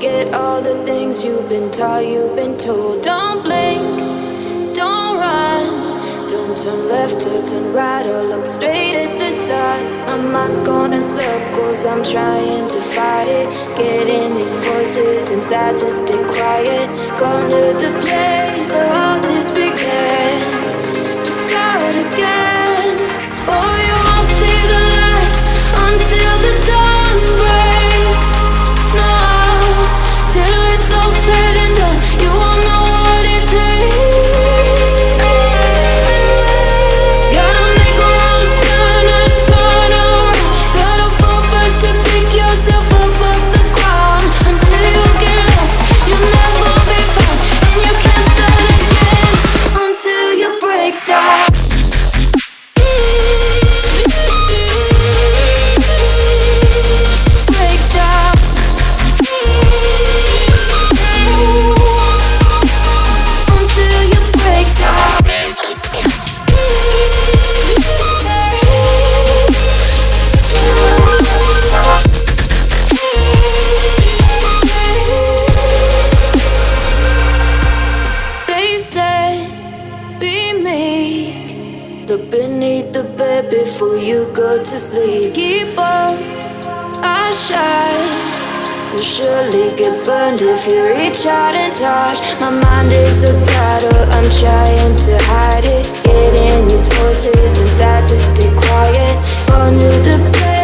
Forget all the things you've been taught, you've been told. Don't blink, don't run, don't turn left or turn right or look straight at the sun. My mind's going in circles, I'm trying to fight it. Getting these voices inside to stay quiet. Going to the place where all this began. Just start again. Oh, you won't see the light until the dawn breaks. No, till it's all said and done, you won't know what it takes. Gotta make a wrong turn and turn around. Gotta fall fast to pick yourself up off the ground. Until you get lost, you'll never be found. And you can't start again until you break down. Break down. Until you break down. They said, be meek. Look beneath the bed before you go to sleep. Keep on, I shine. You'll surely get burned if you reach out and touch. My mind is a battle, I'm trying to hide it. Getting these voices inside to stay quiet. Under the bed.